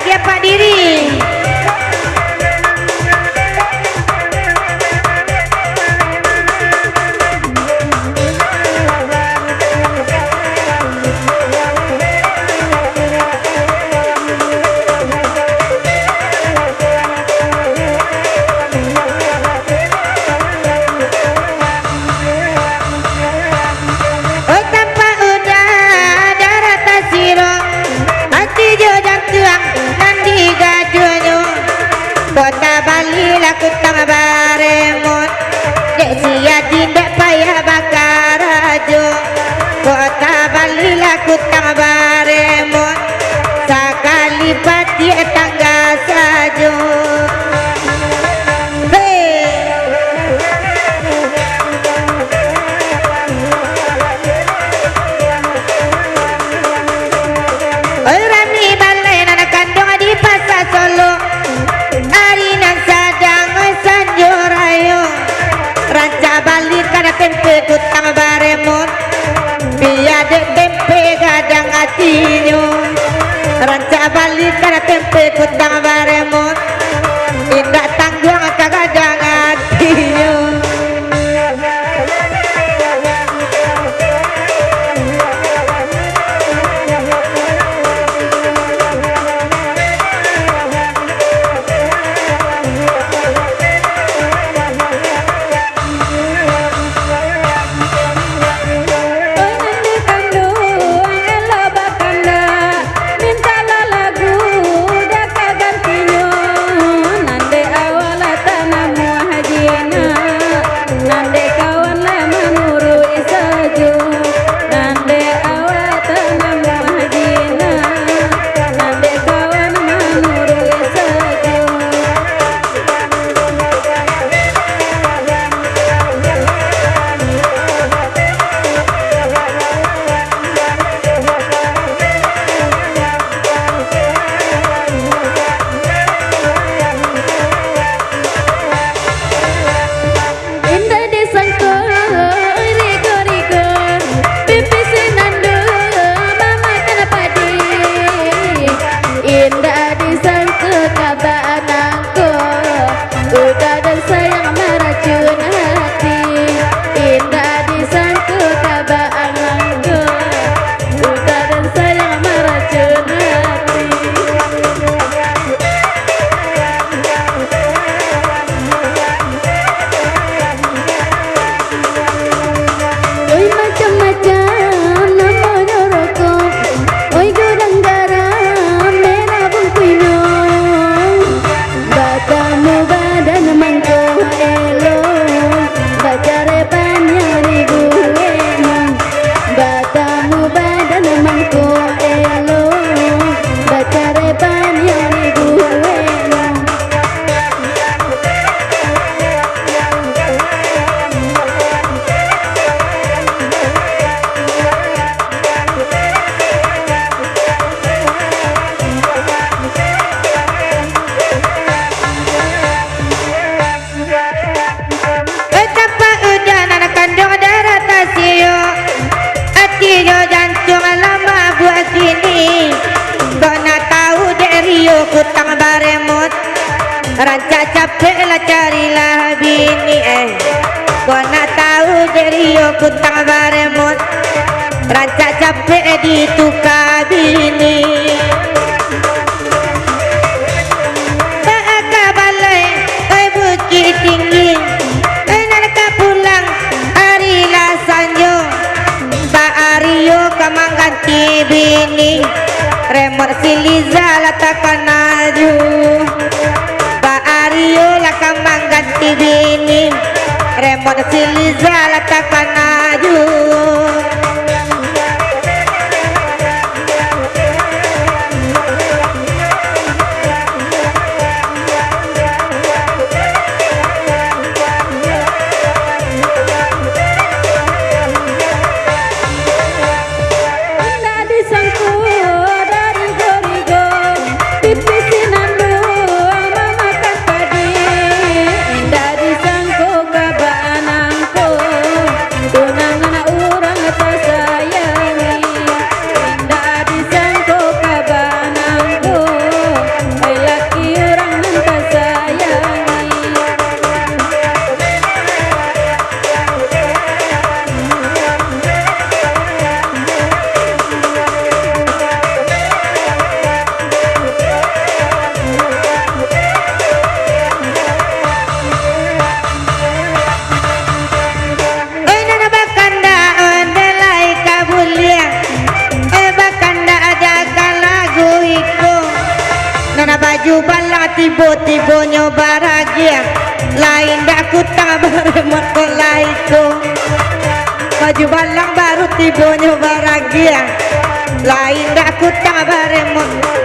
ya Pak Diri. Kota Bali laku tang baremon, dek sia tindak payah bakar ajo. Kota Bali laku tang baremon, sekali pati tangga sajo. Rami balai anak kandung di pasar Solo. Ranca Bali kada tempe kutang baremon, biade tempe gadang atinyo. Ranca Bali kada tempe kutang baremon, indak tanggung kagadang atinyo. Kutang baremot, ranca capek lah carilah bini Gua nak tahu dari kutang baremot, ranca capek ditukar bini. Baka balai, bukit tinggi, nak pulang hari lah sanjo. Ba Aryo kamang ganti bini. Remor Siliza latakan aju, Pak Aryo lah kamang ganti bini. Remor Siliza latakan aju. Tuh baju balang tiba-tiba nyoba ragia lain dak ku tak beremot kelaiku baju balang baru tiba nyoba ragia lain dak ku tak beremot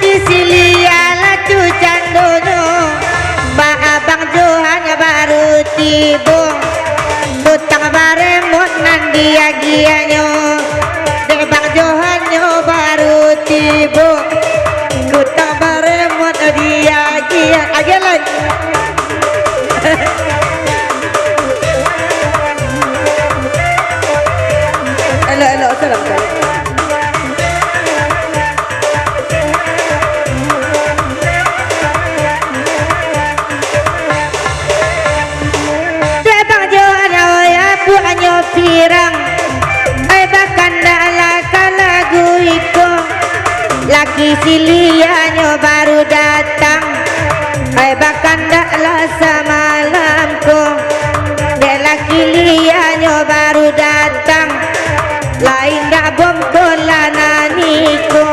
laki silia latu candono Pak Abang Johan baru tiba utang baremot nandia gianyo de Bang Johan nyo baru tiba utang baremot dia gian aja lagi elo salam pirang bahkan dalaka lagu itu laki silianyo baru datang bahkan daklah semalamku de laki lianyo baru datang lain dak bom kolananiku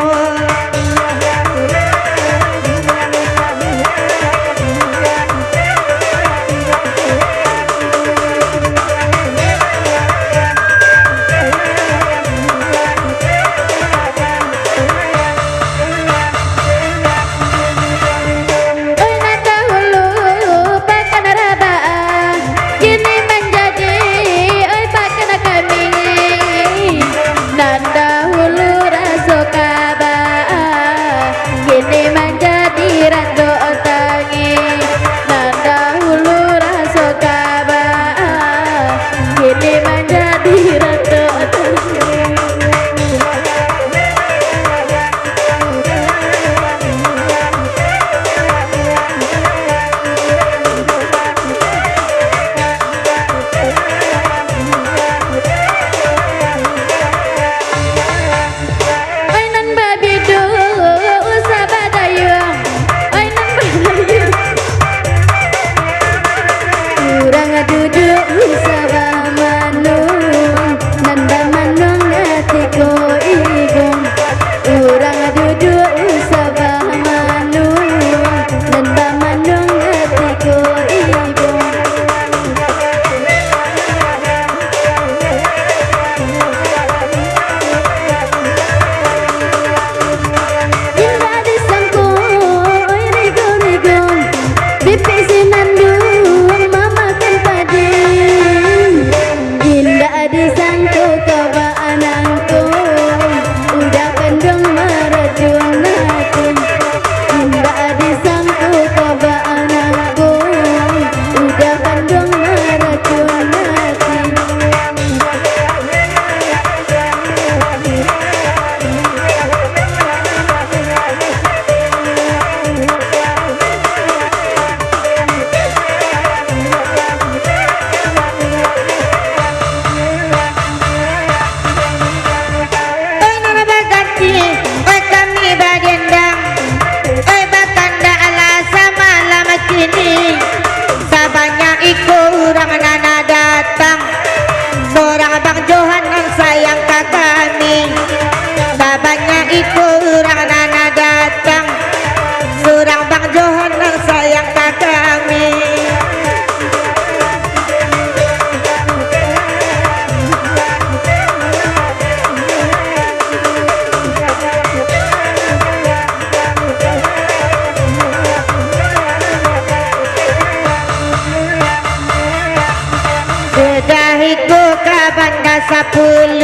Dahiku kaban dah 10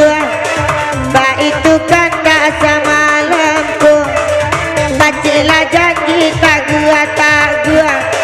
Ba itu kan dah semalamku Bacilah janji tak gua